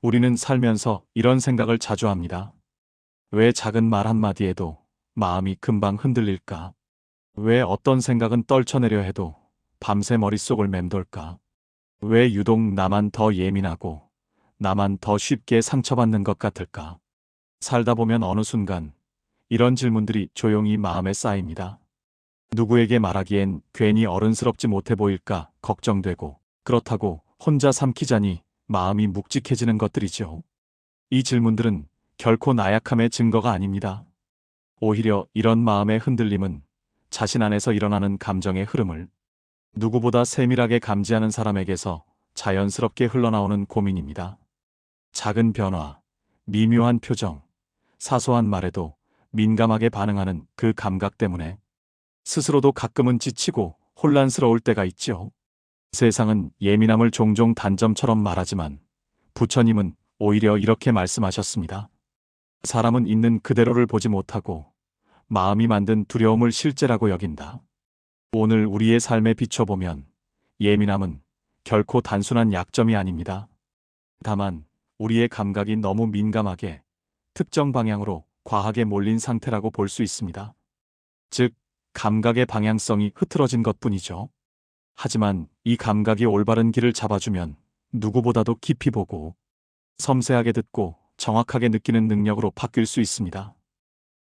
우리는 살면서 이런 생각을 자주 합니다. 왜 작은 말 한마디에도 마음이 금방 흔들릴까? 왜 어떤 생각은 떨쳐내려 해도 밤새 머릿속을 맴돌까? 왜 유독 나만 더 예민하고 나만 더 쉽게 상처받는 것 같을까? 살다 보면 어느 순간 이런 질문들이 조용히 마음에 쌓입니다. 누구에게 말하기엔 괜히 어른스럽지 못해 보일까 걱정되고, 그렇다고 혼자 삼키자니 마음이 묵직해지는 것들이죠. 이 질문들은 결코 나약함의 증거가 아닙니다. 오히려 이런 마음의 흔들림은 자신 안에서 일어나는 감정의 흐름을 누구보다 세밀하게 감지하는 사람에게서 자연스럽게 흘러나오는 고민입니다. 작은 변화, 미묘한 표정, 사소한 말에도 민감하게 반응하는 그 감각 때문에 스스로도 가끔은 지치고 혼란스러울 때가 있죠. 세상은 예민함을 종종 단점처럼 말하지만 부처님은 오히려 이렇게 말씀하셨습니다. 사람은 있는 그대로를 보지 못하고 마음이 만든 두려움을 실제라고 여긴다. 오늘 우리의 삶에 비춰보면 예민함은 결코 단순한 약점이 아닙니다. 다만 우리의 감각이 너무 민감하게 특정 방향으로 과하게 몰린 상태라고 볼 수 있습니다. 즉, 감각의 방향성이 흐트러진 것뿐이죠. 하지만 이 감각이 올바른 길을 잡아주면 누구보다도 깊이 보고 섬세하게 듣고 정확하게 느끼는 능력으로 바뀔 수 있습니다.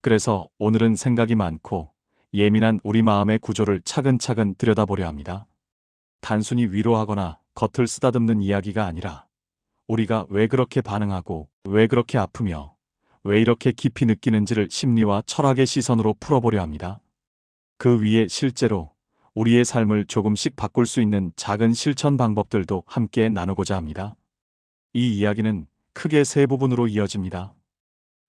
그래서 오늘은 생각이 많고 예민한 우리 마음의 구조를 차근차근 들여다보려 합니다. 단순히 위로하거나 겉을 쓰다듬는 이야기가 아니라 우리가 왜 그렇게 반응하고 왜 그렇게 아프며 왜 이렇게 깊이 느끼는지를 심리와 철학의 시선으로 풀어보려 합니다. 그 위에 실제로 우리의 삶을 조금씩 바꿀 수 있는 작은 실천 방법들도 함께 나누고자 합니다. 이 이야기는 크게 세 부분으로 이어집니다.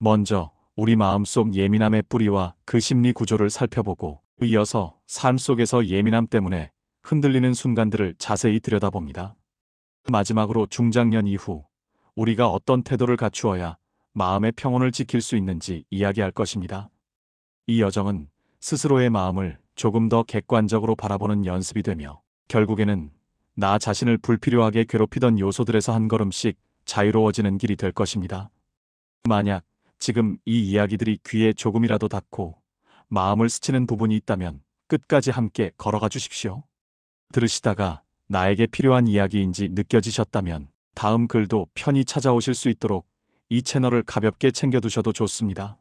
먼저 우리 마음속 예민함의 뿌리와 그 심리 구조를 살펴보고, 이어서 삶 속에서 예민함 때문에 흔들리는 순간들을 자세히 들여다봅니다. 마지막으로 중장년 이후 우리가 어떤 태도를 갖추어야 마음의 평온을 지킬 수 있는지 이야기할 것입니다. 이 여정은 스스로의 마음을 조금 더 객관적으로 바라보는 연습이 되며 결국에는 나 자신을 불필요하게 괴롭히던 요소들에서 한 걸음씩 자유로워지는 길이 될 것입니다. 만약 지금 이 이야기들이 귀에 조금이라도 닿고 마음을 스치는 부분이 있다면 끝까지 함께 걸어가 주십시오. 들으시다가 나에게 필요한 이야기인지 느껴지셨다면 다음 글도 편히 찾아오실 수 있도록 이 채널을 가볍게 챙겨두셔도 좋습니다.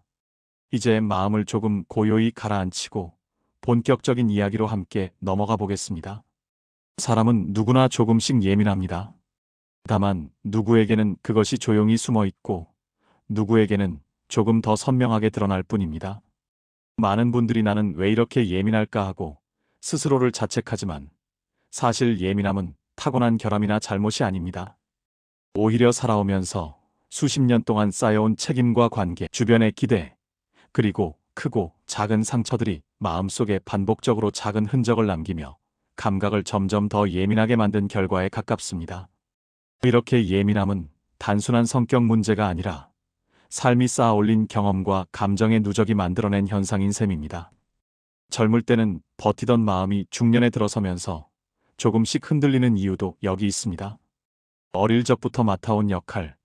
이제 마음을 조금 고요히 가라앉히고 본격적인 이야기로 함께 넘어가 보겠습니다. 사람은 누구나 조금씩 예민합니다. 다만 누구에게는 그것이 조용히 숨어 있고 누구에게는 조금 더 선명하게 드러날 뿐입니다. 많은 분들이 나는 왜 이렇게 예민할까 하고 스스로를 자책하지만 사실 예민함은 타고난 결함이나 잘못이 아닙니다. 오히려 살아오면서 수십 년 동안 쌓여온 책임과 관계, 주변의 기대, 그리고 크고 작은 상처들이 마음속에 반복적으로 작은 흔적을 남기며 감각을 점점 더 예민하게 만든 결과에 가깝습니다. 이렇게 예민함은 단순한 성격 문제가 아니라 삶이 쌓아 올린 경험과 감정의 누적이 만들어낸 현상인 셈입니다. 젊을 때는 버티던 마음이 중년에 들어서면서 조금씩 흔들리는 이유도 여기 있습니다. 어릴 적부터 맡아온 역할,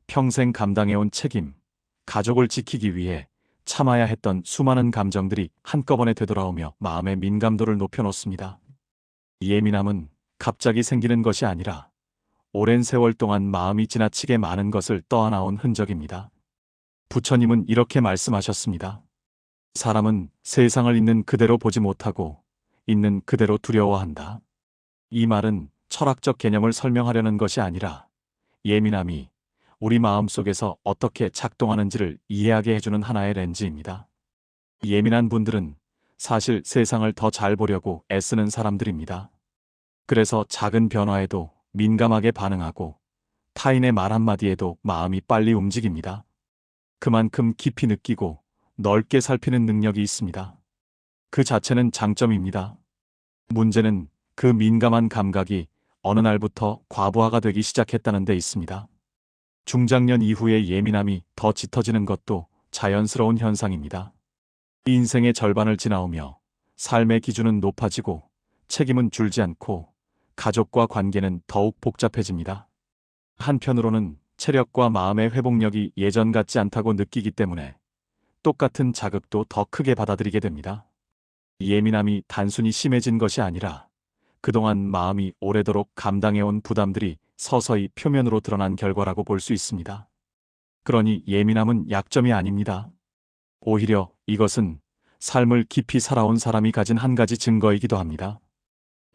평생 감당해온 책임, 가족을 지키기 위해 참아야 했던 수많은 감정들이 한꺼번에 되돌아오며 마음의 민감도를 높여놓습니다. 예민함은 갑자기 생기는 것이 아니라 오랜 세월 동안 마음이 지나치게 많은 것을 떠안아온 흔적입니다. 부처님은 이렇게 말씀하셨습니다. 사람은 세상을 있는 그대로 보지 못하고 있는 그대로 두려워한다. 이 말은 철학적 개념을 설명하려는 것이 아니라 예민함이 우리 마음 속에서 어떻게 작동하는지를 이해하게 해주는 하나의 렌즈입니다. 예민한 분들은 사실 세상을 더 잘 보려고 애쓰는 사람들입니다. 그래서 작은 변화에도 민감하게 반응하고 타인의 말 한마디에도 마음이 빨리 움직입니다. 그만큼 깊이 느끼고 넓게 살피는 능력이 있습니다. 그 자체는 장점입니다. 문제는 그 민감한 감각이 어느 날부터 과부하가 되기 시작했다는 데 있습니다. 중장년 이후의 예민함이 더 짙어지는 것도 자연스러운 현상입니다. 인생의 절반을 지나오며 삶의 기준은 높아지고 책임은 줄지 않고 가족과 관계는 더욱 복잡해집니다. 한편으로는 체력과 마음의 회복력이 예전 같지 않다고 느끼기 때문에 똑같은 자극도 더 크게 받아들이게 됩니다. 예민함이 단순히 심해진 것이 아니라 그동안 마음이 오래도록 감당해온 부담들이 서서히 표면으로 드러난 결과라고 볼 수 있습니다. 그러니 예민함은 약점이 아닙니다. 오히려 이것은 삶을 깊이 살아온 사람이 가진 한 가지 증거이기도 합니다.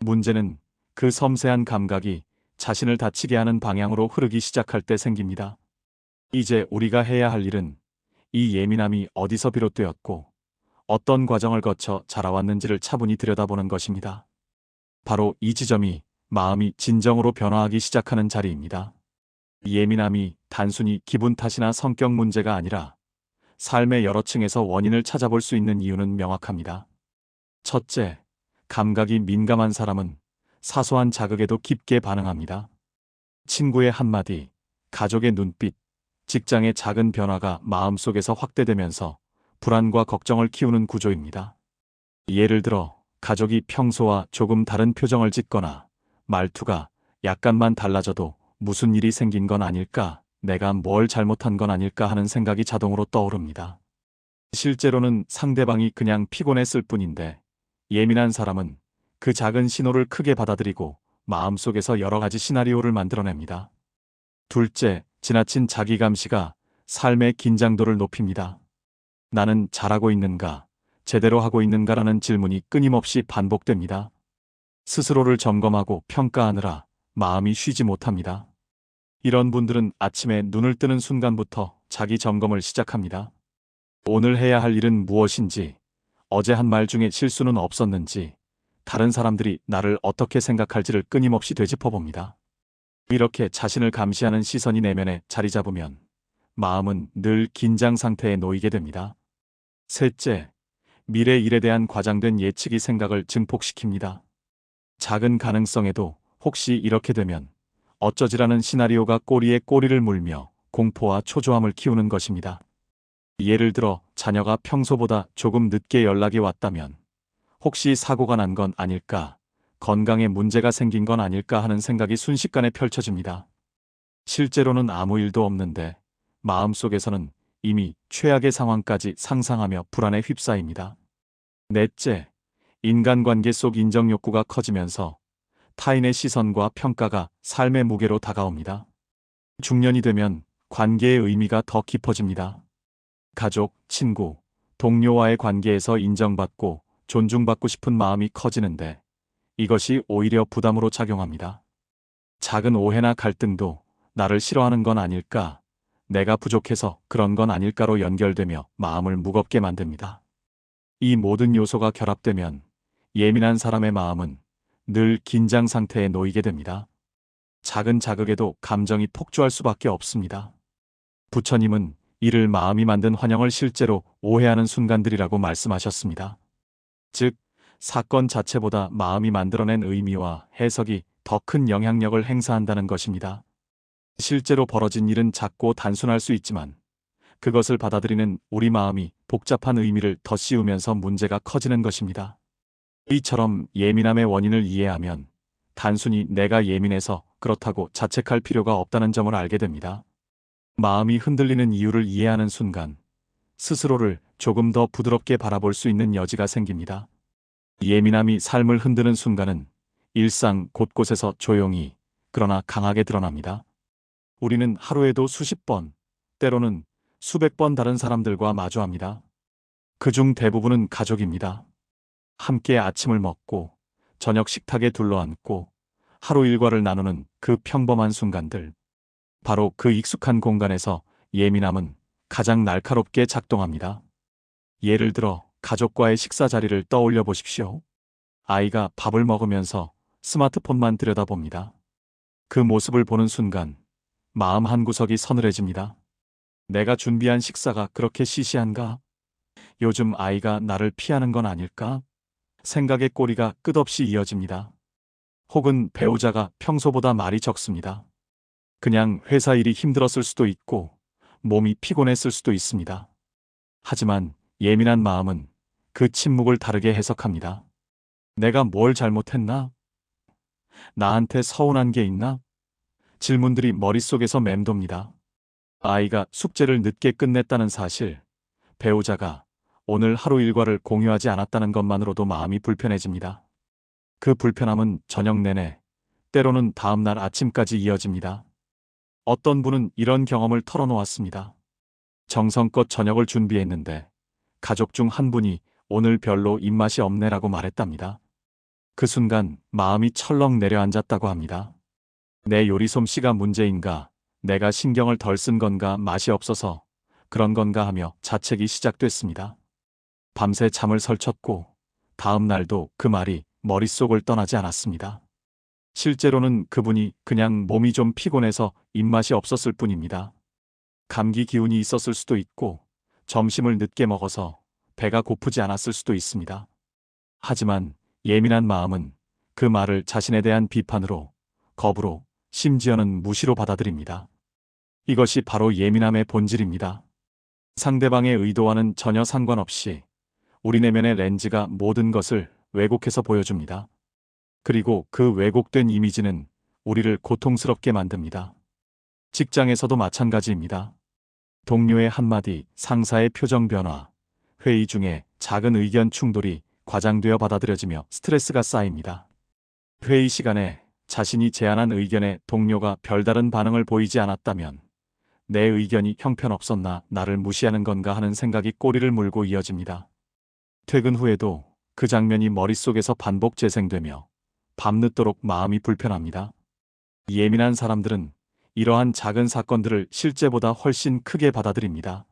문제는 그 섬세한 감각이 자신을 다치게 하는 방향으로 흐르기 시작할 때 생깁니다. 이제 우리가 해야 할 일은 이 예민함이 어디서 비롯되었고 어떤 과정을 거쳐 자라왔는지를 차분히 들여다보는 것입니다. 바로 이 지점이 마음이 진정으로 변화하기 시작하는 자리입니다. 예민함이 단순히 기분 탓이나 성격 문제가 아니라 삶의 여러 층에서 원인을 찾아볼 수 있는 이유는 명확합니다. 첫째, 감각이 민감한 사람은 사소한 자극에도 깊게 반응합니다. 친구의 한마디, 가족의 눈빛, 직장의 작은 변화가 마음속에서 확대되면서 불안과 걱정을 키우는 구조입니다. 예를 들어, 가족이 평소와 조금 다른 표정을 짓거나 말투가 약간만 달라져도 무슨 일이 생긴 건 아닐까, 내가 뭘 잘못한 건 아닐까 하는 생각이 자동으로 떠오릅니다. 실제로는 상대방이 그냥 피곤했을 뿐인데 예민한 사람은 그 작은 신호를 크게 받아들이고 마음속에서 여러 가지 시나리오를 만들어냅니다. 둘째, 지나친 자기감시가 삶의 긴장도를 높입니다. 나는 잘하고 있는가, 제대로 하고 있는가라는 질문이 끊임없이 반복됩니다. 스스로를 점검하고 평가하느라 마음이 쉬지 못합니다. 이런 분들은 아침에 눈을 뜨는 순간부터 자기 점검을 시작합니다. 오늘 해야 할 일은 무엇인지, 어제 한 말 중에 실수는 없었는지, 다른 사람들이 나를 어떻게 생각할지를 끊임없이 되짚어봅니다. 이렇게 자신을 감시하는 시선이 내면에 자리 잡으면 마음은 늘 긴장 상태에 놓이게 됩니다. 셋째, 미래 일에 대한 과장된 예측이 생각을 증폭시킵니다. 작은 가능성에도 혹시 이렇게 되면 어쩌지라는 시나리오가 꼬리에 꼬리를 물며 공포와 초조함을 키우는 것입니다. 예를 들어 자녀가 평소보다 조금 늦게 연락이 왔다면 혹시 사고가 난 건 아닐까, 건강에 문제가 생긴 건 아닐까 하는 생각이 순식간에 펼쳐집니다. 실제로는 아무 일도 없는데 마음속에서는 이미 최악의 상황까지 상상하며 불안에 휩싸입니다. 넷째, 인간관계 속 인정 욕구가 커지면서 타인의 시선과 평가가 삶의 무게로 다가옵니다. 중년이 되면 관계의 의미가 더 깊어집니다. 가족, 친구, 동료와의 관계에서 인정받고 존중받고 싶은 마음이 커지는데 이것이 오히려 부담으로 작용합니다. 작은 오해나 갈등도 나를 싫어하는 건 아닐까, 내가 부족해서 그런 건 아닐까로 연결되며 마음을 무겁게 만듭니다. 이 모든 요소가 결합되면 예민한 사람의 마음은 늘 긴장 상태에 놓이게 됩니다. 작은 자극에도 감정이 폭주할 수밖에 없습니다. 부처님은 이를 마음이 만든 환영을 실제로 오해하는 순간들이라고 말씀하셨습니다. 즉, 사건 자체보다 마음이 만들어낸 의미와 해석이 더 큰 영향력을 행사한다는 것입니다. 실제로 벌어진 일은 작고 단순할 수 있지만 그것을 받아들이는 우리 마음이 복잡한 의미를 더 씌우면서 문제가 커지는 것입니다. 이처럼 예민함의 원인을 이해하면 단순히 내가 예민해서 그렇다고 자책할 필요가 없다는 점을 알게 됩니다. 마음이 흔들리는 이유를 이해하는 순간 스스로를 조금 더 부드럽게 바라볼 수 있는 여지가 생깁니다. 예민함이 삶을 흔드는 순간은 일상 곳곳에서 조용히 그러나 강하게 드러납니다. 우리는 하루에도 수십 번, 때로는 수백 번 다른 사람들과 마주합니다. 그중 대부분은 가족입니다. 함께 아침을 먹고 저녁 식탁에 둘러앉고 하루 일과를 나누는 그 평범한 순간들. 바로 그 익숙한 공간에서 예민함은 가장 날카롭게 작동합니다. 예를 들어 가족과의 식사 자리를 떠올려 보십시오. 아이가 밥을 먹으면서 스마트폰만 들여다봅니다. 그 모습을 보는 순간 마음 한구석이 서늘해집니다. 내가 준비한 식사가 그렇게 시시한가? 요즘 아이가 나를 피하는 건 아닐까? 생각의 꼬리가 끝없이 이어집니다. 혹은 배우자가 평소보다 말이 적습니다. 그냥 회사 일이 힘들었을 수도 있고 몸이 피곤했을 수도 있습니다. 하지만 예민한 마음은 그 침묵을 다르게 해석합니다. 내가 뭘 잘못했나? 나한테 서운한 게 있나? 질문들이 머릿속에서 맴돕니다. 아이가 숙제를 늦게 끝냈다는 사실, 배우자가 오늘 하루 일과를 공유하지 않았다는 것만으로도 마음이 불편해집니다. 그 불편함은 저녁 내내, 때로는 다음날 아침까지 이어집니다. 어떤 분은 이런 경험을 털어놓았습니다. 정성껏 저녁을 준비했는데 가족 중 한 분이 오늘 별로 입맛이 없네라고 말했답니다. 그 순간 마음이 철렁 내려앉았다고 합니다. 내 요리 솜씨가 문제인가, 내가 신경을 덜 쓴 건가, 맛이 없어서 그런 건가 하며 자책이 시작됐습니다. 밤새 잠을 설쳤고 다음 날도 그 말이 머릿속을 떠나지 않았습니다. 실제로는 그분이 그냥 몸이 좀 피곤해서 입맛이 없었을 뿐입니다. 감기 기운이 있었을 수도 있고 점심을 늦게 먹어서 배가 고프지 않았을 수도 있습니다. 하지만 예민한 마음은 그 말을 자신에 대한 비판으로, 겁으로, 심지어는 무시로 받아들입니다. 이것이 바로 예민함의 본질입니다. 상대방의 의도와는 전혀 상관없이 우리 내면의 렌즈가 모든 것을 왜곡해서 보여줍니다. 그리고 그 왜곡된 이미지는 우리를 고통스럽게 만듭니다. 직장에서도 마찬가지입니다. 동료의 한마디, 상사의 표정 변화, 회의 중에 작은 의견 충돌이 과장되어 받아들여지며 스트레스가 쌓입니다. 회의 시간에 자신이 제안한 의견에 동료가 별다른 반응을 보이지 않았다면 내 의견이 형편없었나, 나를 무시하는 건가 하는 생각이 꼬리를 물고 이어집니다. 퇴근 후에도 그 장면이 머릿속에서 반복 재생되며 밤늦도록 마음이 불편합니다. 예민한 사람들은 이러한 작은 사건들을 실제보다 훨씬 크게 받아들입니다.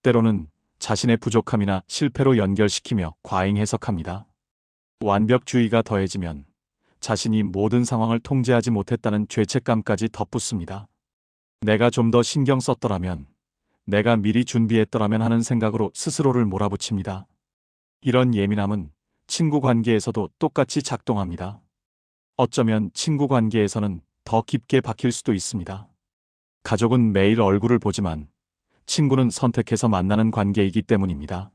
때로는 자신의 부족함이나 실패로 연결시키며 과잉 해석합니다. 완벽주의가 더해지면 자신이 모든 상황을 통제하지 못했다는 죄책감까지 덧붙습니다. 내가 좀 더 신경 썼더라면, 내가 미리 준비했더라면 하는 생각으로 스스로를 몰아붙입니다. 이런 예민함은 친구 관계에서도 똑같이 작동합니다. 어쩌면 친구 관계에서는 더 깊게 박힐 수도 있습니다. 가족은 매일 얼굴을 보지만 친구는 선택해서 만나는 관계이기 때문입니다.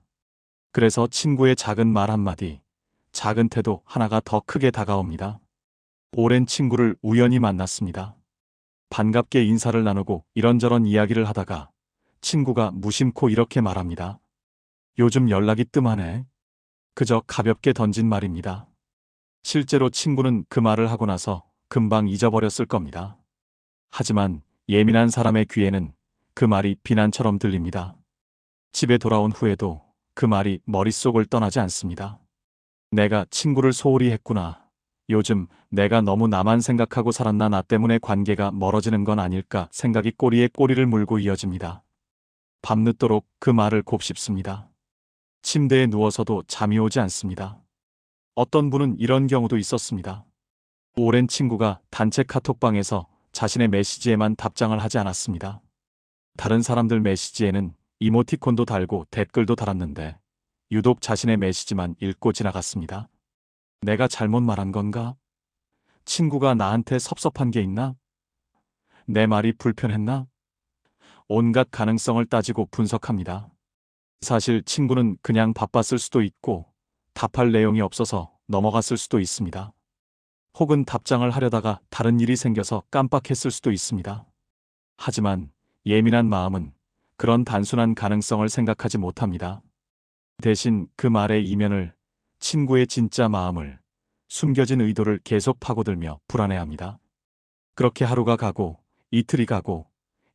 그래서 친구의 작은 말 한마디, 작은 태도 하나가 더 크게 다가옵니다. 오랜 친구를 우연히 만났습니다. 반갑게 인사를 나누고 이런저런 이야기를 하다가 친구가 무심코 이렇게 말합니다. 요즘 연락이 뜸하네. 그저 가볍게 던진 말입니다. 실제로 친구는 그 말을 하고 나서 금방 잊어버렸을 겁니다. 하지만 예민한 사람의 귀에는 그 말이 비난처럼 들립니다. 집에 돌아온 후에도 그 말이 머릿속을 떠나지 않습니다. 내가 친구를 소홀히 했구나. 요즘 내가 너무 나만 생각하고 살았나, 나 때문에 관계가 멀어지는 건 아닐까 생각이 꼬리에 꼬리를 물고 이어집니다. 밤늦도록 그 말을 곱씹습니다. 침대에 누워서도 잠이 오지 않습니다. 어떤 분은 이런 경우도 있었습니다. 오랜 친구가 단체 카톡방에서 자신의 메시지에만 답장을 하지 않았습니다. 다른 사람들 메시지에는 이모티콘도 달고 댓글도 달았는데 유독 자신의 메시지만 읽고 지나갔습니다. 내가 잘못 말한 건가? 친구가 나한테 섭섭한 게 있나? 내 말이 불편했나? 온갖 가능성을 따지고 분석합니다. 사실 친구는 그냥 바빴을 수도 있고 답할 내용이 없어서 넘어갔을 수도 있습니다. 혹은 답장을 하려다가 다른 일이 생겨서 깜빡했을 수도 있습니다. 하지만 예민한 마음은 그런 단순한 가능성을 생각하지 못합니다. 대신 그 말의 이면을, 친구의 진짜 마음을, 숨겨진 의도를 계속 파고들며 불안해합니다. 그렇게 하루가 가고 이틀이 가고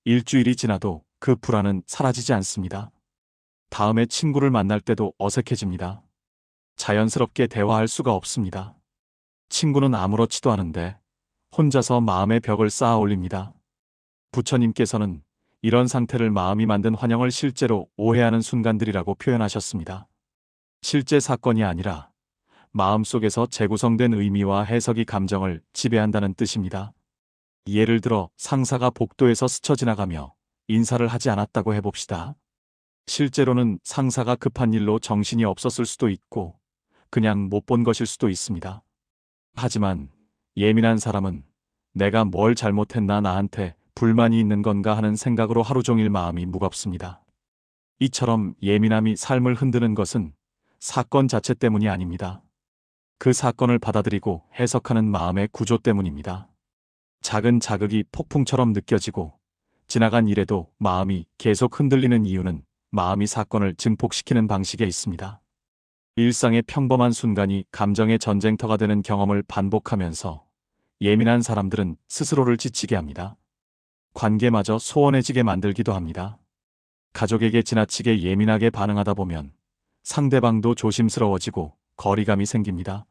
일주일이 지나도 그 불안은 사라지지 않습니다. 다음에 친구를 만날 때도 어색해집니다. 자연스럽게 대화할 수가 없습니다. 친구는 아무렇지도 않은데 혼자서 마음의 벽을 쌓아 올립니다. 부처님께서는 이런 상태를 마음이 만든 환영을 실제로 오해하는 순간들이라고 표현하셨습니다. 실제 사건이 아니라 마음속에서 재구성된 의미와 해석이 감정을 지배한다는 뜻입니다. 예를 들어 상사가 복도에서 스쳐 지나가며 인사를 하지 않았다고 해봅시다. 실제로는 상사가 급한 일로 정신이 없었을 수도 있고 그냥 못 본 것일 수도 있습니다. 하지만 예민한 사람은 내가 뭘 잘못했나, 나한테 불만이 있는 건가 하는 생각으로 하루 종일 마음이 무겁습니다. 이처럼 예민함이 삶을 흔드는 것은 사건 자체 때문이 아닙니다. 그 사건을 받아들이고 해석하는 마음의 구조 때문입니다. 작은 자극이 폭풍처럼 느껴지고 지나간 일에도 마음이 계속 흔들리는 이유는 마음이 사건을 증폭시키는 방식에 있습니다. 일상의 평범한 순간이 감정의 전쟁터가 되는 경험을 반복하면서 예민한 사람들은 스스로를 지치게 합니다. 관계마저 소원해지게 만들기도 합니다. 가족에게 지나치게 예민하게 반응하다 보면 상대방도 조심스러워지고 거리감이 생깁니다.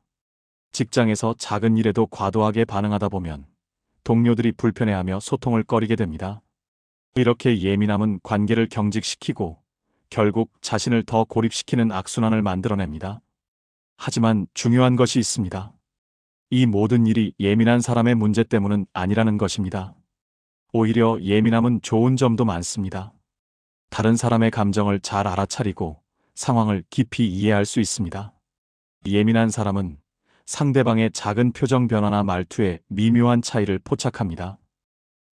직장에서 작은 일에도 과도하게 반응하다 보면 동료들이 불편해하며 소통을 꺼리게 됩니다. 이렇게 예민함은 관계를 경직시키고 결국 자신을 더 고립시키는 악순환을 만들어냅니다. 하지만 중요한 것이 있습니다. 이 모든 일이 예민한 사람의 문제 때문은 아니라는 것입니다. 오히려 예민함은 좋은 점도 많습니다. 다른 사람의 감정을 잘 알아차리고 상황을 깊이 이해할 수 있습니다. 예민한 사람은 상대방의 작은 표정 변화나 말투에 미묘한 차이를 포착합니다.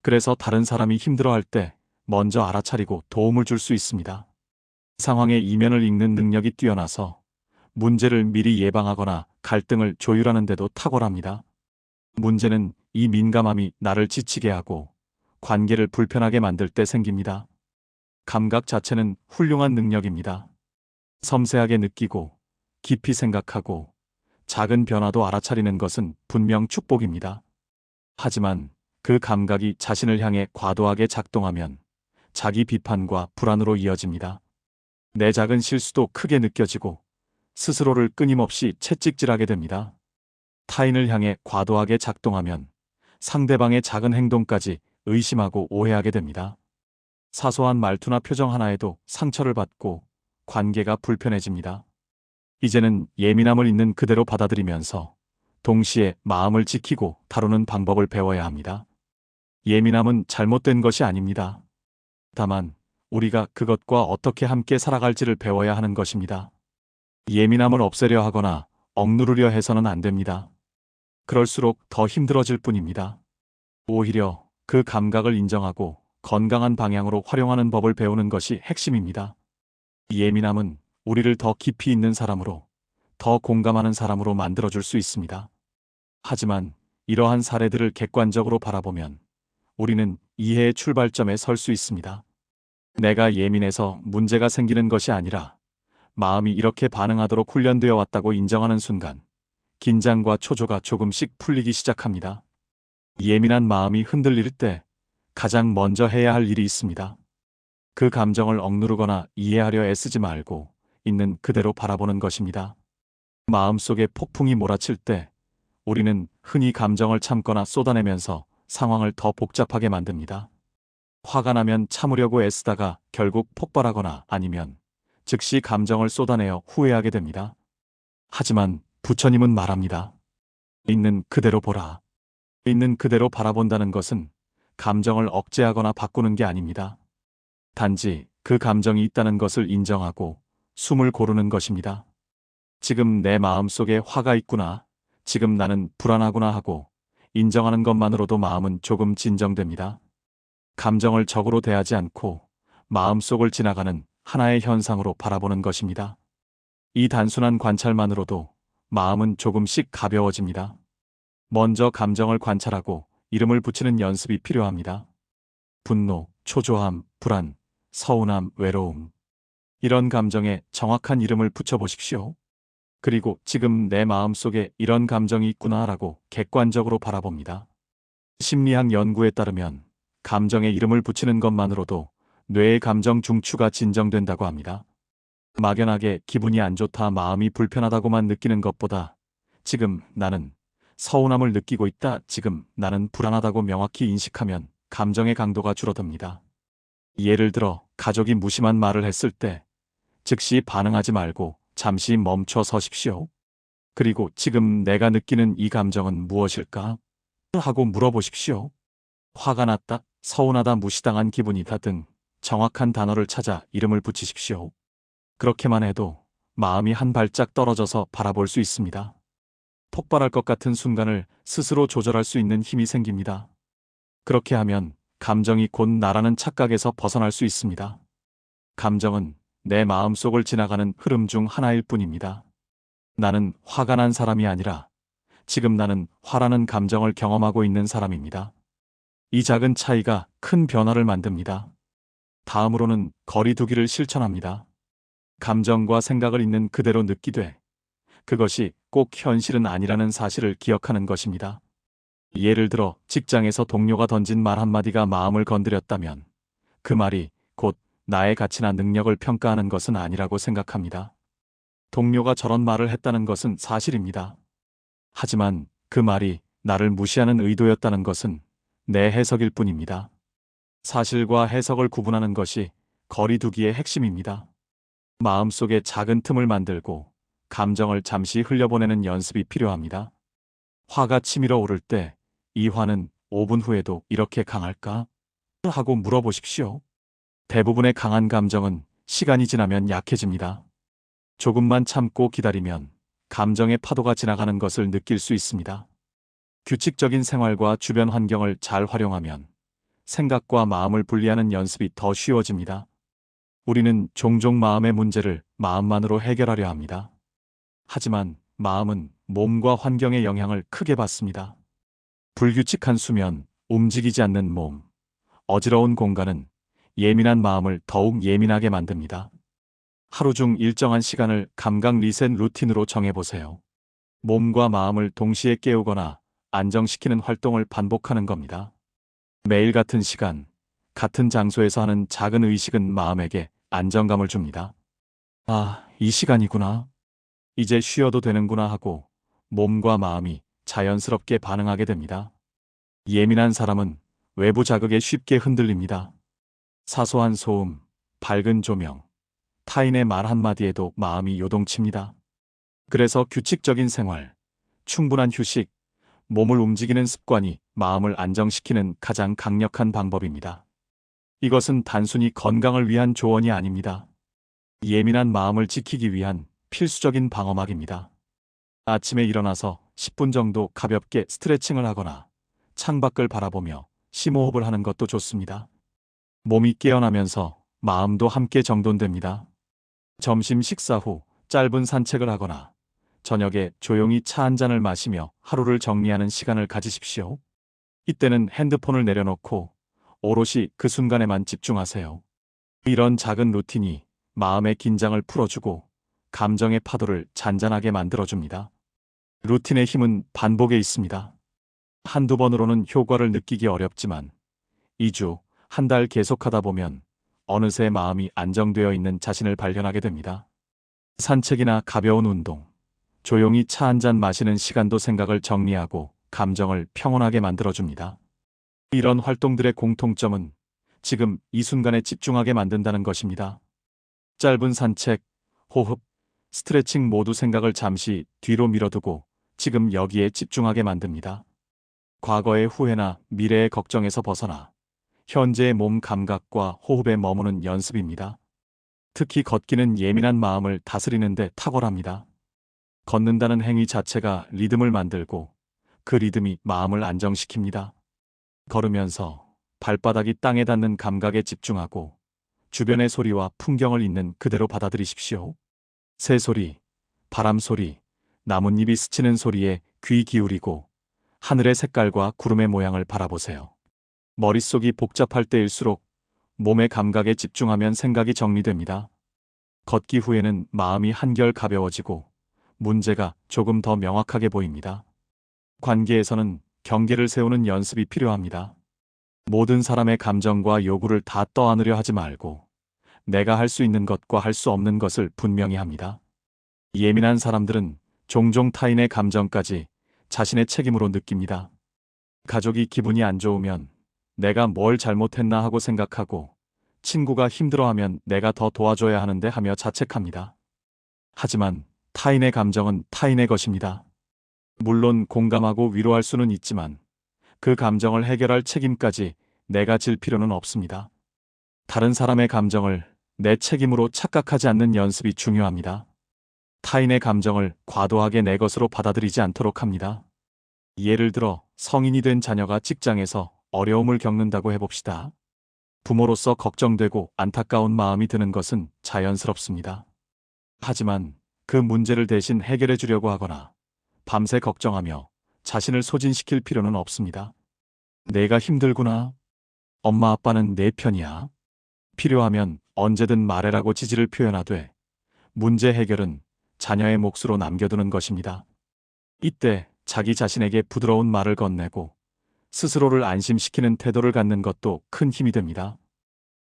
그래서 다른 사람이 힘들어할 때 먼저 알아차리고 도움을 줄 수 있습니다. 상황의 이면을 읽는 능력이 뛰어나서 문제를 미리 예방하거나 갈등을 조율하는 데도 탁월합니다. 문제는 이 민감함이 나를 지치게 하고 관계를 불편하게 만들 때 생깁니다. 감각 자체는 훌륭한 능력입니다. 섬세하게 느끼고 깊이 생각하고 작은 변화도 알아차리는 것은 분명 축복입니다. 하지만 그 감각이 자신을 향해 과도하게 작동하면 자기 비판과 불안으로 이어집니다. 내 작은 실수도 크게 느껴지고 스스로를 끊임없이 채찍질하게 됩니다. 타인을 향해 과도하게 작동하면 상대방의 작은 행동까지 의심하고 오해하게 됩니다. 사소한 말투나 표정 하나에도 상처를 받고 관계가 불편해집니다. 이제는 예민함을 있는 그대로 받아들이면서 동시에 마음을 지키고 다루는 방법을 배워야 합니다. 예민함은 잘못된 것이 아닙니다. 다만 우리가 그것과 어떻게 함께 살아갈지를 배워야 하는 것입니다. 예민함을 없애려 하거나 억누르려 해서는 안 됩니다. 그럴수록 더 힘들어질 뿐입니다. 오히려 그 감각을 인정하고 건강한 방향으로 활용하는 법을 배우는 것이 핵심입니다. 예민함은 우리를 더 깊이 있는 사람으로, 더 공감하는 사람으로 만들어줄 수 있습니다. 하지만 이러한 사례들을 객관적으로 바라보면 우리는 이해의 출발점에 설 수 있습니다. 내가 예민해서 문제가 생기는 것이 아니라 마음이 이렇게 반응하도록 훈련되어 왔다고 인정하는 순간 긴장과 초조가 조금씩 풀리기 시작합니다. 예민한 마음이 흔들릴 때 가장 먼저 해야 할 일이 있습니다. 그 감정을 억누르거나 이해하려 애쓰지 말고 있는 그대로 바라보는 것입니다. 마음속에 폭풍이 몰아칠 때 우리는 흔히 감정을 참거나 쏟아내면서 상황을 더 복잡하게 만듭니다. 화가 나면 참으려고 애쓰다가 결국 폭발하거나 아니면 즉시 감정을 쏟아내어 후회하게 됩니다. 하지만 부처님은 말합니다. 있는 그대로 보라. 있는 그대로 바라본다는 것은 감정을 억제하거나 바꾸는 게 아닙니다. 단지 그 감정이 있다는 것을 인정하고 숨을 고르는 것입니다. 지금 내 마음속에 화가 있구나. 지금 나는 불안하구나 하고 인정하는 것만으로도 마음은 조금 진정됩니다. 감정을 적으로 대하지 않고 마음속을 지나가는 하나의 현상으로 바라보는 것입니다. 이 단순한 관찰만으로도 마음은 조금씩 가벼워집니다. 먼저 감정을 관찰하고 이름을 붙이는 연습이 필요합니다. 분노, 초조함, 불안, 서운함, 외로움. 이런 감정에 정확한 이름을 붙여보십시오. 그리고 지금 내 마음속에 이런 감정이 있구나라고 객관적으로 바라봅니다. 심리학 연구에 따르면 감정에 이름을 붙이는 것만으로도 뇌의 감정 중추가 진정된다고 합니다. 막연하게 기분이 안 좋다, 마음이 불편하다고만 느끼는 것보다 지금 나는 서운함을 느끼고 있다, 지금 나는 불안하다고 명확히 인식하면 감정의 강도가 줄어듭니다. 예를 들어 가족이 무심한 말을 했을 때 즉시 반응하지 말고 잠시 멈춰 서십시오. 그리고 지금 내가 느끼는 이 감정은 무엇일까? 하고 물어보십시오. 화가 났다, 서운하다, 무시당한 기분이다 등 정확한 단어를 찾아 이름을 붙이십시오. 그렇게만 해도 마음이 한 발짝 떨어져서 바라볼 수 있습니다. 폭발할 것 같은 순간을 스스로 조절할 수 있는 힘이 생깁니다. 그렇게 하면 감정이 곧 나라는 착각에서 벗어날 수 있습니다. 감정은 내 마음속을 지나가는 흐름 중 하나일 뿐입니다. 나는 화가 난 사람이 아니라 지금 나는 화라는 감정을 경험하고 있는 사람입니다. 이 작은 차이가 큰 변화를 만듭니다. 다음으로는 거리 두기를 실천합니다. 감정과 생각을 있는 그대로 느끼되 그것이 꼭 현실은 아니라는 사실을 기억하는 것입니다. 예를 들어 직장에서 동료가 던진 말 한마디가 마음을 건드렸다면 그 말이 곧 나의 가치나 능력을 평가하는 것은 아니라고 생각합니다. 동료가 저런 말을 했다는 것은 사실입니다. 하지만 그 말이 나를 무시하는 의도였다는 것은 내 해석일 뿐입니다. 사실과 해석을 구분하는 것이 거리두기의 핵심입니다. 마음속에 작은 틈을 만들고 감정을 잠시 흘려보내는 연습이 필요합니다. 화가 치밀어 오를 때 이 화는 5분 후에도 이렇게 강할까? 하고 물어보십시오. 대부분의 강한 감정은 시간이 지나면 약해집니다. 조금만 참고 기다리면 감정의 파도가 지나가는 것을 느낄 수 있습니다. 규칙적인 생활과 주변 환경을 잘 활용하면 생각과 마음을 분리하는 연습이 더 쉬워집니다. 우리는 종종 마음의 문제를 마음만으로 해결하려 합니다. 하지만 마음은 몸과 환경의 영향을 크게 받습니다. 불규칙한 수면, 움직이지 않는 몸, 어지러운 공간은 예민한 마음을 더욱 예민하게 만듭니다. 하루 중 일정한 시간을 감각 리셋 루틴으로 정해보세요. 몸과 마음을 동시에 깨우거나 안정시키는 활동을 반복하는 겁니다. 매일 같은 시간, 같은 장소에서 하는 작은 의식은 마음에게 안정감을 줍니다. 아, 이 시간이구나. 이제 쉬어도 되는구나 하고 몸과 마음이 자연스럽게 반응하게 됩니다. 예민한 사람은 외부 자극에 쉽게 흔들립니다. 사소한 소음, 밝은 조명, 타인의 말 한마디에도 마음이 요동칩니다. 그래서 규칙적인 생활, 충분한 휴식, 몸을 움직이는 습관이 마음을 안정시키는 가장 강력한 방법입니다. 이것은 단순히 건강을 위한 조언이 아닙니다. 예민한 마음을 지키기 위한 필수적인 방어막입니다. 아침에 일어나서 10분 정도 가볍게 스트레칭을 하거나 창밖을 바라보며 심호흡을 하는 것도 좋습니다. 몸이 깨어나면서 마음도 함께 정돈됩니다. 점심 식사 후 짧은 산책을 하거나 저녁에 조용히 차 한 잔을 마시며 하루를 정리하는 시간을 가지십시오. 이때는 핸드폰을 내려놓고 오롯이 그 순간에만 집중하세요. 이런 작은 루틴이 마음의 긴장을 풀어주고 감정의 파도를 잔잔하게 만들어줍니다. 루틴의 힘은 반복에 있습니다. 한두 번으로는 효과를 느끼기 어렵지만 2주, 한 달 계속하다 보면 어느새 마음이 안정되어 있는 자신을 발견하게 됩니다. 산책이나 가벼운 운동, 조용히 차 한 잔 마시는 시간도 생각을 정리하고 감정을 평온하게 만들어줍니다. 이런 활동들의 공통점은 지금 이 순간에 집중하게 만든다는 것입니다. 짧은 산책, 호흡, 스트레칭 모두 생각을 잠시 뒤로 밀어두고 지금 여기에 집중하게 만듭니다. 과거의 후회나 미래의 걱정에서 벗어나 현재의 몸 감각과 호흡에 머무는 연습입니다. 특히 걷기는 예민한 마음을 다스리는 데 탁월합니다. 걷는다는 행위 자체가 리듬을 만들고 그 리듬이 마음을 안정시킵니다. 걸으면서 발바닥이 땅에 닿는 감각에 집중하고 주변의 소리와 풍경을 있는 그대로 받아들이십시오. 새소리, 바람소리, 나뭇잎이 스치는 소리에 귀 기울이고 하늘의 색깔과 구름의 모양을 바라보세요. 머릿속이 복잡할 때일수록 몸의 감각에 집중하면 생각이 정리됩니다. 걷기 후에는 마음이 한결 가벼워지고 문제가 조금 더 명확하게 보입니다. 관계에서는 경계를 세우는 연습이 필요합니다. 모든 사람의 감정과 요구를 다 떠안으려 하지 말고 내가 할 수 있는 것과 할 수 없는 것을 분명히 합니다. 예민한 사람들은 종종 타인의 감정까지 자신의 책임으로 느낍니다. 가족이 기분이 안 좋으면 내가 뭘 잘못했나 하고 생각하고 친구가 힘들어하면 내가 더 도와줘야 하는데 하며 자책합니다. 하지만 타인의 감정은 타인의 것입니다. 물론 공감하고 위로할 수는 있지만 그 감정을 해결할 책임까지 내가 질 필요는 없습니다. 다른 사람의 감정을 내 책임으로 착각하지 않는 연습이 중요합니다. 타인의 감정을 과도하게 내 것으로 받아들이지 않도록 합니다. 예를 들어 성인이 된 자녀가 직장에서 어려움을 겪는다고 해봅시다. 부모로서 걱정되고 안타까운 마음이 드는 것은 자연스럽습니다. 하지만 그 문제를 대신 해결해 주려고 하거나 밤새 걱정하며 자신을 소진시킬 필요는 없습니다. 내가 힘들구나. 엄마 아빠는 내 편이야. 필요하면 언제든 말해라고 지지를 표현하되 문제 해결은 자녀의 몫으로 남겨두는 것입니다. 이때 자기 자신에게 부드러운 말을 건네고 스스로를 안심시키는 태도를 갖는 것도 큰 힘이 됩니다.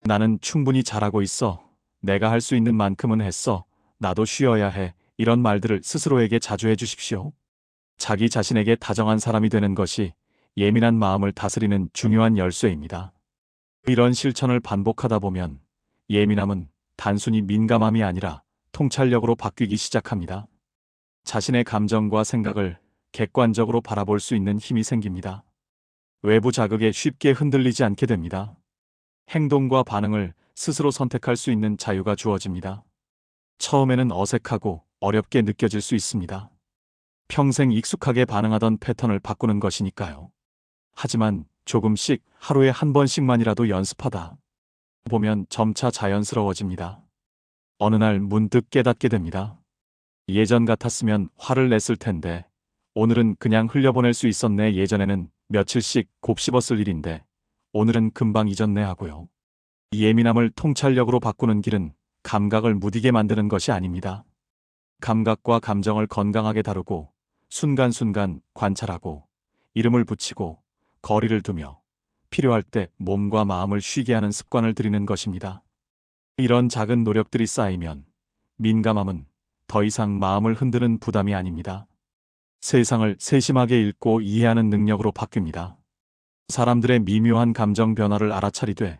나는 충분히 잘하고 있어. 내가 할 수 있는 만큼은 했어. 나도 쉬어야 해. 이런 말들을 스스로에게 자주 해주십시오. 자기 자신에게 다정한 사람이 되는 것이 예민한 마음을 다스리는 중요한 열쇠입니다. 이런 실천을 반복하다 보면 예민함은 단순히 민감함이 아니라 통찰력으로 바뀌기 시작합니다. 자신의 감정과 생각을 객관적으로 바라볼 수 있는 힘이 생깁니다. 외부 자극에 쉽게 흔들리지 않게 됩니다. 행동과 반응을 스스로 선택할 수 있는 자유가 주어집니다. 처음에는 어색하고 어렵게 느껴질 수 있습니다. 평생 익숙하게 반응하던 패턴을 바꾸는 것이니까요. 하지만 조금씩 하루에 한 번씩만이라도 연습하다 보면 점차 자연스러워집니다. 어느 날 문득 깨닫게 됩니다. 예전 같았으면 화를 냈을 텐데 오늘은 그냥 흘려보낼 수 있었네. 예전에는 며칠씩 곱씹었을 일인데 오늘은 금방 잊었네 하고요. 예민함을 통찰력으로 바꾸는 길은 감각을 무디게 만드는 것이 아닙니다. 감각과 감정을 건강하게 다루고 순간순간 관찰하고 이름을 붙이고 거리를 두며 필요할 때 몸과 마음을 쉬게 하는 습관을 들이는 것입니다. 이런 작은 노력들이 쌓이면 민감함은 더 이상 마음을 흔드는 부담이 아닙니다. 세상을 세심하게 읽고 이해하는 능력으로 바뀝니다. 사람들의 미묘한 감정 변화를 알아차리되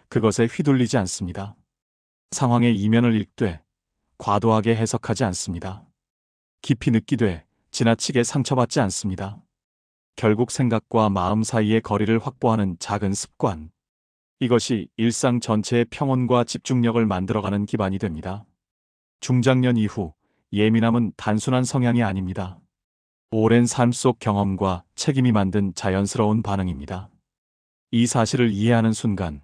그것에 휘둘리지 않습니다. 상황의 이면을 읽되 과도하게 해석하지 않습니다. 깊이 느끼되 지나치게 상처받지 않습니다. 결국 생각과 마음 사이의 거리를 확보하는 작은 습관. 이것이 일상 전체의 평온과 집중력을 만들어가는 기반이 됩니다. 중장년 이후 예민함은 단순한 성향이 아닙니다. 오랜 삶 속 경험과 책임이 만든 자연스러운 반응입니다. 이 사실을 이해하는 순간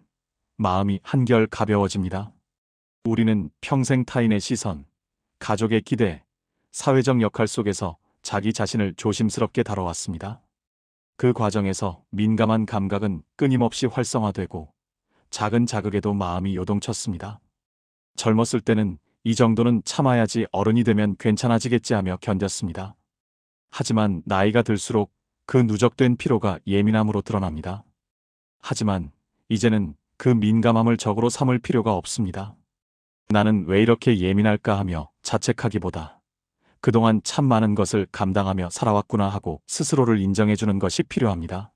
마음이 한결 가벼워집니다. 우리는 평생 타인의 시선, 가족의 기대, 사회적 역할 속에서 자기 자신을 조심스럽게 다뤄왔습니다. 그 과정에서 민감한 감각은 끊임없이 활성화되고 작은 자극에도 마음이 요동쳤습니다. 젊었을 때는 이 정도는 참아야지 어른이 되면 괜찮아지겠지 하며 견뎠습니다. 하지만 나이가 들수록 그 누적된 피로가 예민함으로 드러납니다. 하지만 이제는 그 민감함을 적으로 삼을 필요가 없습니다. 나는 왜 이렇게 예민할까 하며 자책하기보다 그동안 참 많은 것을 감당하며 살아왔구나 하고 스스로를 인정해주는 것이 필요합니다.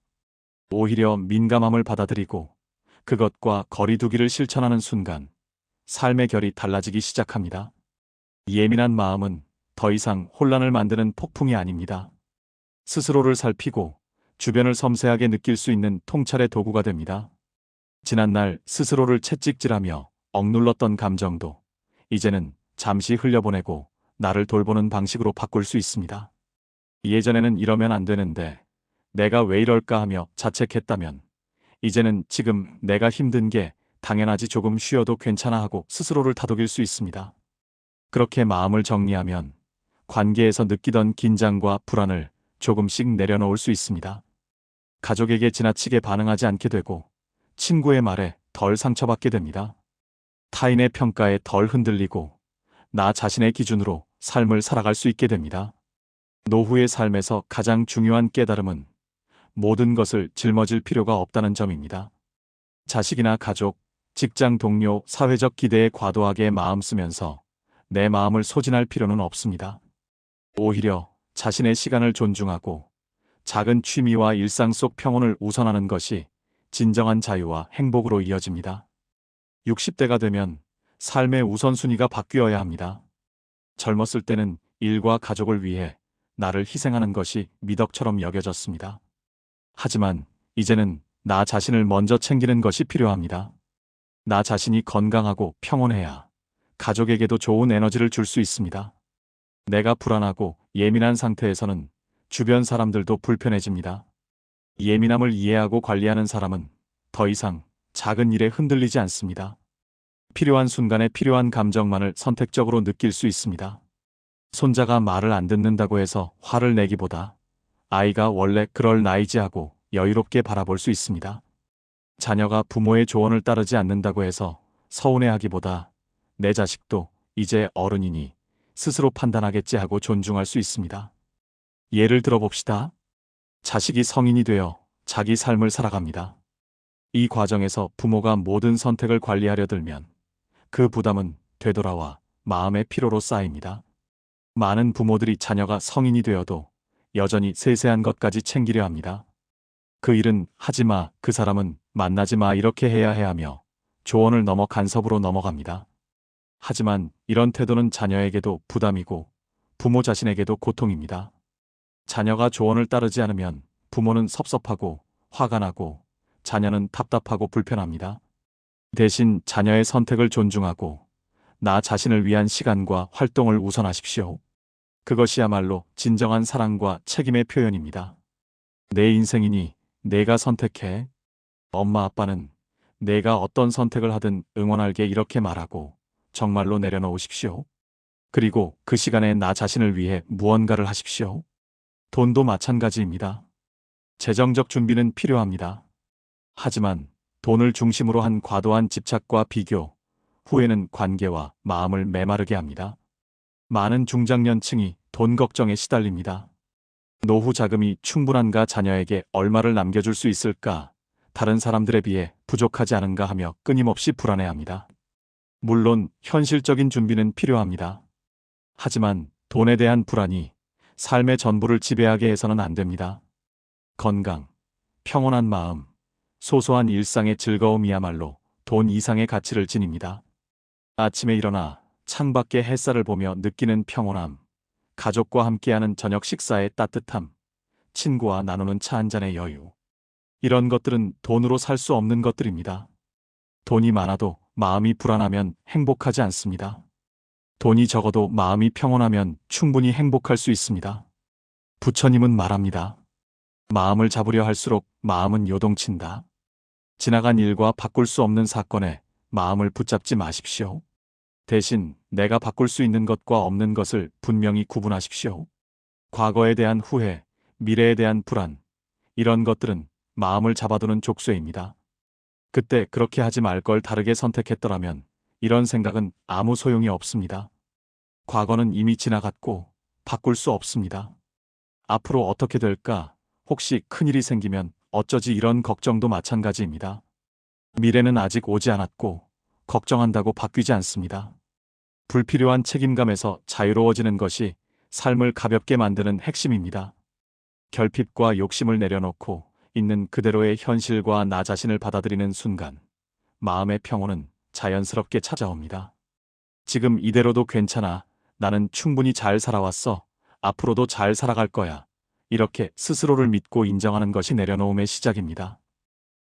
오히려 민감함을 받아들이고 그것과 거리 두기를 실천하는 순간 삶의 결이 달라지기 시작합니다. 예민한 마음은 더 이상 혼란을 만드는 폭풍이 아닙니다. 스스로를 살피고 주변을 섬세하게 느낄 수 있는 통찰의 도구가 됩니다. 지난날 스스로를 채찍질하며 억눌렀던 감정도 이제는 잠시 흘려보내고 나를 돌보는 방식으로 바꿀 수 있습니다. 예전에는 이러면 안 되는데 내가 왜 이럴까 하며 자책했다면 이제는 지금 내가 힘든 게 당연하지 조금 쉬어도 괜찮아 하고 스스로를 다독일 수 있습니다. 그렇게 마음을 정리하면 관계에서 느끼던 긴장과 불안을 조금씩 내려놓을 수 있습니다. 가족에게 지나치게 반응하지 않게 되고 친구의 말에 덜 상처받게 됩니다. 타인의 평가에 덜 흔들리고 나 자신의 기준으로 삶을 살아갈 수 있게 됩니다. 노후의 삶에서 가장 중요한 깨달음은 모든 것을 짊어질 필요가 없다는 점입니다. 자식이나 가족, 직장 동료, 사회적 기대에 과도하게 마음 쓰면서 내 마음을 소진할 필요는 없습니다. 오히려 자신의 시간을 존중하고 작은 취미와 일상 속 평온을 우선하는 것이 진정한 자유와 행복으로 이어집니다. 60대가 되면 삶의 우선순위가 바뀌어야 합니다. 젊었을 때는 일과 가족을 위해 나를 희생하는 것이 미덕처럼 여겨졌습니다. 하지만 이제는 나 자신을 먼저 챙기는 것이 필요합니다. 나 자신이 건강하고 평온해야 가족에게도 좋은 에너지를 줄 수 있습니다. 내가 불안하고 예민한 상태에서는 주변 사람들도 불편해집니다. 예민함을 이해하고 관리하는 사람은 더 이상 작은 일에 흔들리지 않습니다. 필요한 순간에 필요한 감정만을 선택적으로 느낄 수 있습니다. 손자가 말을 안 듣는다고 해서 화를 내기보다 아이가 원래 그럴 나이지 하고 여유롭게 바라볼 수 있습니다. 자녀가 부모의 조언을 따르지 않는다고 해서 서운해하기보다 내 자식도 이제 어른이니 스스로 판단하겠지 하고 존중할 수 있습니다. 예를 들어봅시다. 자식이 성인이 되어 자기 삶을 살아갑니다. 이 과정에서 부모가 모든 선택을 관리하려 들면 그 부담은 되돌아와 마음의 피로로 쌓입니다. 많은 부모들이 자녀가 성인이 되어도 여전히 세세한 것까지 챙기려 합니다. 그 일은 하지 마, 그 사람은 만나지 마 이렇게 해야 해 하며 조언을 넘어 간섭으로 넘어갑니다. 하지만 이런 태도는 자녀에게도 부담이고 부모 자신에게도 고통입니다. 자녀가 조언을 따르지 않으면 부모는 섭섭하고 화가 나고 자녀는 답답하고 불편합니다. 대신 자녀의 선택을 존중하고 나 자신을 위한 시간과 활동을 우선하십시오. 그것이야말로 진정한 사랑과 책임의 표현입니다. 내 인생이니 내가 선택해. 엄마 아빠는 내가 어떤 선택을 하든 응원할게 이렇게 말하고 정말로 내려놓으십시오. 그리고 그 시간에 나 자신을 위해 무언가를 하십시오. 돈도 마찬가지입니다. 재정적 준비는 필요합니다. 하지만 돈을 중심으로 한 과도한 집착과 비교, 후에는 관계와 마음을 메마르게 합니다. 많은 중장년층이 돈 걱정에 시달립니다. 노후 자금이 충분한가, 자녀에게 얼마를 남겨줄 수 있을까, 다른 사람들에 비해 부족하지 않은가 하며 끊임없이 불안해합니다. 물론 현실적인 준비는 필요합니다. 하지만 돈에 대한 불안이 삶의 전부를 지배하게 해서는 안 됩니다. 건강, 평온한 마음, 소소한 일상의 즐거움이야말로 돈 이상의 가치를 지닙니다. 아침에 일어나 창밖의 햇살을 보며 느끼는 평온함, 가족과 함께하는 저녁 식사의 따뜻함, 친구와 나누는 차 한 잔의 여유. 이런 것들은 돈으로 살 수 없는 것들입니다. 돈이 많아도 마음이 불안하면 행복하지 않습니다. 돈이 적어도 마음이 평온하면 충분히 행복할 수 있습니다. 부처님은 말합니다. 마음을 잡으려 할수록 마음은 요동친다. 지나간 일과 바꿀 수 없는 사건에 마음을 붙잡지 마십시오. 대신 내가 바꿀 수 있는 것과 없는 것을 분명히 구분하십시오. 과거에 대한 후회, 미래에 대한 불안, 이런 것들은 마음을 잡아두는 족쇄입니다. 그때 그렇게 하지 말 걸 다르게 선택했더라면 이런 생각은 아무 소용이 없습니다. 과거는 이미 지나갔고 바꿀 수 없습니다. 앞으로 어떻게 될까? 혹시 큰일이 생기면 어쩌지? 이런 걱정도 마찬가지입니다. 미래는 아직 오지 않았고 걱정한다고 바뀌지 않습니다. 불필요한 책임감에서 자유로워지는 것이 삶을 가볍게 만드는 핵심입니다. 결핍과 욕심을 내려놓고 있는 그대로의 현실과 나 자신을 받아들이는 순간 마음의 평온은 자연스럽게 찾아옵니다. 지금 이대로도 괜찮아. 나는 충분히 잘 살아왔어. 앞으로도 잘 살아갈 거야. 이렇게 스스로를 믿고 인정하는 것이 내려놓음의 시작입니다.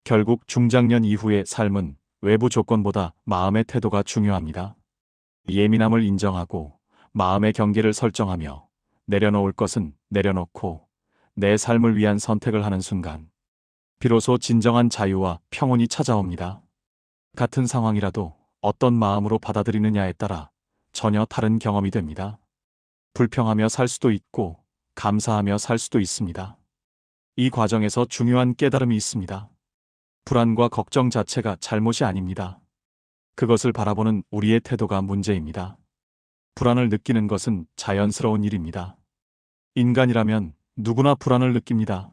결국 중장년 이후의 삶은 외부 조건보다 마음의 태도가 중요합니다. 예민함을 인정하고 마음의 경계를 설정하며 내려놓을 것은 내려놓고 내 삶을 위한 선택을 하는 순간 비로소 진정한 자유와 평온이 찾아옵니다. 같은 상황이라도 어떤 마음으로 받아들이느냐에 따라 전혀 다른 경험이 됩니다. 불평하며 살 수도 있고 감사하며 살 수도 있습니다. 이 과정에서 중요한 깨달음이 있습니다. 불안과 걱정 자체가 잘못이 아닙니다. 그것을 바라보는 우리의 태도가 문제입니다. 불안을 느끼는 것은 자연스러운 일입니다. 인간이라면 누구나 불안을 느낍니다.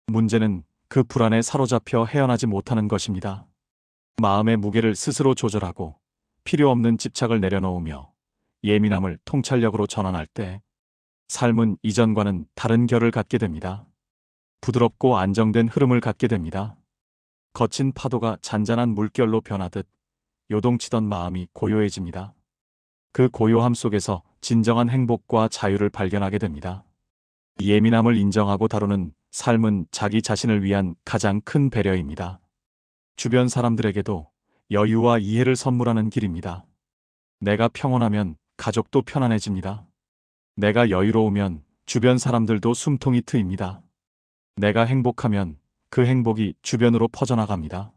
문제는 그 불안에 사로잡혀 헤어나지 못하는 것입니다. 마음의 무게를 스스로 조절하고 필요 없는 집착을 내려놓으며 예민함을 통찰력으로 전환할 때 삶은 이전과는 다른 결을 갖게 됩니다. 부드럽고 안정된 흐름을 갖게 됩니다. 거친 파도가 잔잔한 물결로 변하듯 요동치던 마음이 고요해집니다. 그 고요함 속에서 진정한 행복과 자유를 발견하게 됩니다. 예민함을 인정하고 다루는 삶은 자기 자신을 위한 가장 큰 배려입니다. 주변 사람들에게도 여유와 이해를 선물하는 길입니다. 내가 평온하면 가족도 편안해집니다. 내가 여유로우면 주변 사람들도 숨통이 트입니다. 내가 행복하면 그 행복이 주변으로 퍼져나갑니다.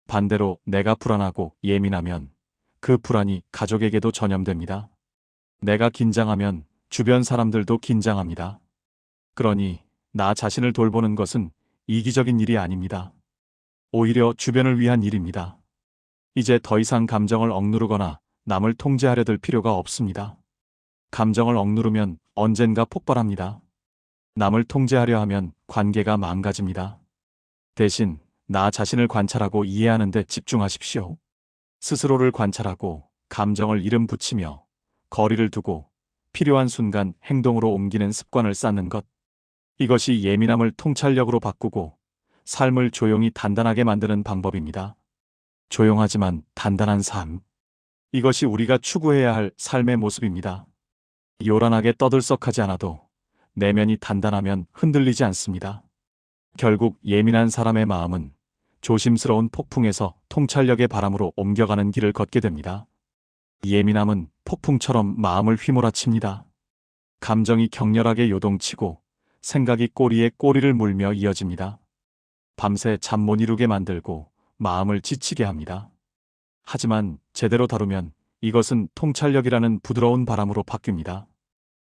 반대로 내가 불안하고 예민하면 그 불안이 가족에게도 전염됩니다. 내가 긴장하면 주변 사람들도 긴장합니다. 그러니 나 자신을 돌보는 것은 이기적인 일이 아닙니다. 오히려 주변을 위한 일입니다. 이제 더 이상 감정을 억누르거나 남을 통제하려 들 필요가 없습니다. 감정을 억누르면 언젠가 폭발합니다. 남을 통제하려 하면 관계가 망가집니다. 대신 나 자신을 관찰하고 이해하는 데 집중하십시오. 스스로를 관찰하고 감정을 이름 붙이며 거리를 두고 필요한 순간 행동으로 옮기는 습관을 쌓는 것. 이것이 예민함을 통찰력으로 바꾸고 삶을 조용히 단단하게 만드는 방법입니다. 조용하지만 단단한 삶. 이것이 우리가 추구해야 할 삶의 모습입니다. 요란하게 떠들썩하지 않아도 내면이 단단하면 흔들리지 않습니다. 결국 예민한 사람의 마음은 조심스러운 폭풍에서 통찰력의 바람으로 옮겨가는 길을 걷게 됩니다. 예민함은 폭풍처럼 마음을 휘몰아칩니다. 감정이 격렬하게 요동치고 생각이 꼬리에 꼬리를 물며 이어집니다. 밤새 잠 못 이루게 만들고 마음을 지치게 합니다. 하지만 제대로 다루면 이것은 통찰력이라는 부드러운 바람으로 바뀝니다.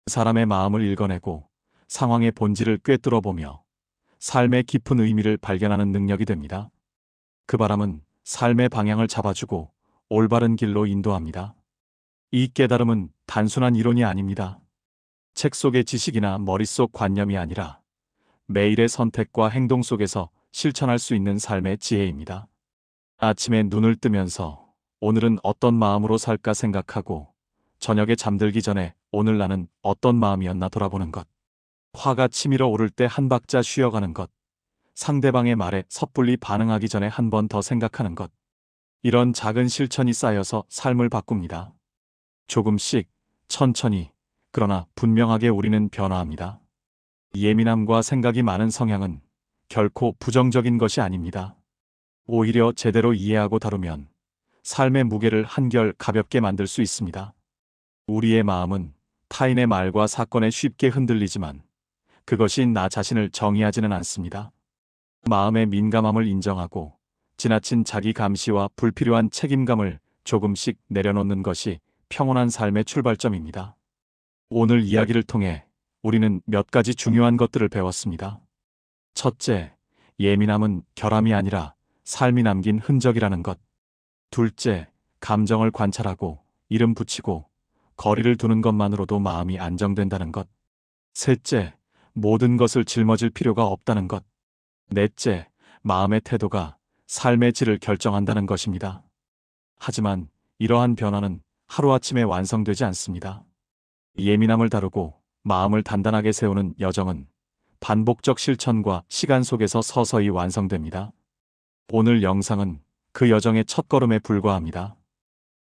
사람의 마음을 읽어내고 상황의 본질을 꿰뚫어보며 삶의 깊은 의미를 발견하는 능력이 됩니다. 그 바람은 삶의 방향을 잡아주고 올바른 길로 인도합니다. 이 깨달음은 단순한 이론이 아닙니다. 책 속의 지식이나 머릿속 관념이 아니라 매일의 선택과 행동 속에서 실천할 수 있는 삶의 지혜입니다. 아침에 눈을 뜨면서 오늘은 어떤 마음으로 살까 생각하고 저녁에 잠들기 전에 오늘 나는 어떤 마음이었나 돌아보는 것. 화가 치밀어 오를 때 한 박자 쉬어가는 것. 상대방의 말에 섣불리 반응하기 전에 한 번 더 생각하는 것. 이런 작은 실천이 쌓여서 삶을 바꿉니다. 조금씩, 천천히, 그러나 분명하게 우리는 변화합니다. 예민함과 생각이 많은 성향은 결코 부정적인 것이 아닙니다. 오히려 제대로 이해하고 다루면 삶의 무게를 한결 가볍게 만들 수 있습니다. 우리의 마음은 타인의 말과 사건에 쉽게 흔들리지만 그것이 나 자신을 정의하지는 않습니다. 마음의 민감함을 인정하고 지나친 자기 감시와 불필요한 책임감을 조금씩 내려놓는 것이 평온한 삶의 출발점입니다. 오늘 이야기를 통해 우리는 몇 가지 중요한 것들을 배웠습니다. 첫째, 예민함은 결함이 아니라 삶이 남긴 흔적이라는 것. 둘째, 감정을 관찰하고 이름 붙이고 거리를 두는 것만으로도 마음이 안정된다는 것. 셋째, 모든 것을 짊어질 필요가 없다는 것. 넷째, 마음의 태도가 삶의 질을 결정한다는 것입니다. 하지만 이러한 변화는 하루아침에 완성되지 않습니다. 예민함을 다루고 마음을 단단하게 세우는 여정은 반복적 실천과 시간 속에서 서서히 완성됩니다. 오늘 영상은 그 여정의 첫걸음에 불과합니다.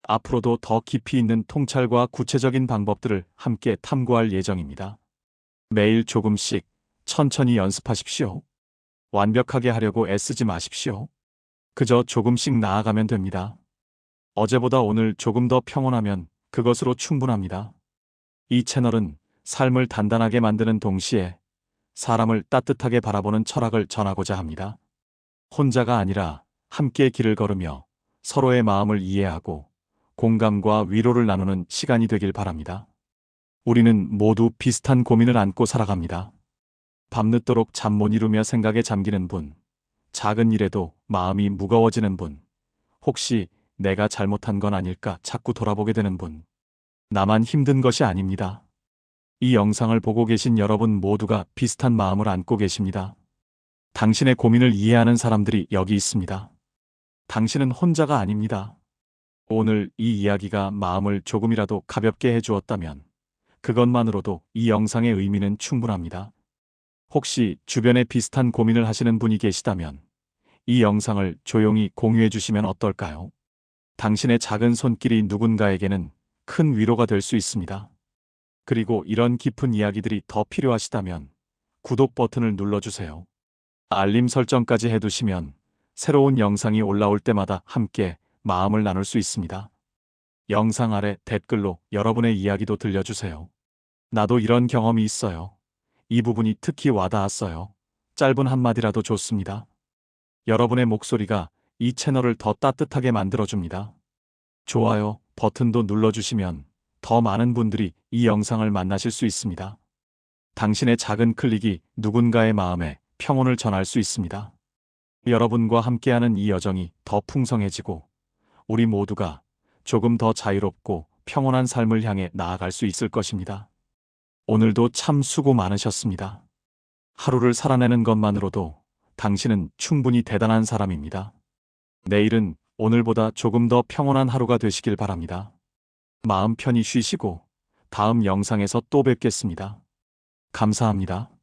앞으로도 더 깊이 있는 통찰과 구체적인 방법들을 함께 탐구할 예정입니다. 매일 조금씩 천천히 연습하십시오. 완벽하게 하려고 애쓰지 마십시오. 그저 조금씩 나아가면 됩니다. 어제보다 오늘 조금 더 평온하면 그것으로 충분합니다. 이 채널은 삶을 단단하게 만드는 동시에 사람을 따뜻하게 바라보는 철학을 전하고자 합니다. 혼자가 아니라 함께 길을 걸으며 서로의 마음을 이해하고 공감과 위로를 나누는 시간이 되길 바랍니다. 우리는 모두 비슷한 고민을 안고 살아갑니다. 밤늦도록 잠 못 이루며 생각에 잠기는 분, 작은 일에도 마음이 무거워지는 분, 혹시 내가 잘못한 건 아닐까 자꾸 돌아보게 되는 분. 나만 힘든 것이 아닙니다. 이 영상을 보고 계신 여러분 모두가 비슷한 마음을 안고 계십니다. 당신의 고민을 이해하는 사람들이 여기 있습니다. 당신은 혼자가 아닙니다. 오늘 이 이야기가 마음을 조금이라도 가볍게 해주었다면 그것만으로도 이 영상의 의미는 충분합니다. 혹시 주변에 비슷한 고민을 하시는 분이 계시다면 이 영상을 조용히 공유해 주시면 어떨까요? 당신의 작은 손길이 누군가에게는 큰 위로가 될 수 있습니다. 그리고 이런 깊은 이야기들이 더 필요하시다면 구독 버튼을 눌러주세요. 알림 설정까지 해두시면 새로운 영상이 올라올 때마다 함께 마음을 나눌 수 있습니다. 영상 아래 댓글로 여러분의 이야기도 들려주세요. 나도 이런 경험이 있어요. 이 부분이 특히 와닿았어요. 짧은 한마디라도 좋습니다. 여러분의 목소리가 이 채널을 더 따뜻하게 만들어줍니다. 좋아요 버튼도 눌러주시면 더 많은 분들이 이 영상을 만나실 수 있습니다. 당신의 작은 클릭이 누군가의 마음에 평온을 전할 수 있습니다. 여러분과 함께하는 이 여정이 더 풍성해지고 우리 모두가 조금 더 자유롭고 평온한 삶을 향해 나아갈 수 있을 것입니다. 오늘도 참 수고 많으셨습니다. 하루를 살아내는 것만으로도 당신은 충분히 대단한 사람입니다. 내일은 오늘보다 조금 더 평온한 하루가 되시길 바랍니다. 마음 편히 쉬시고 다음 영상에서 또 뵙겠습니다. 감사합니다.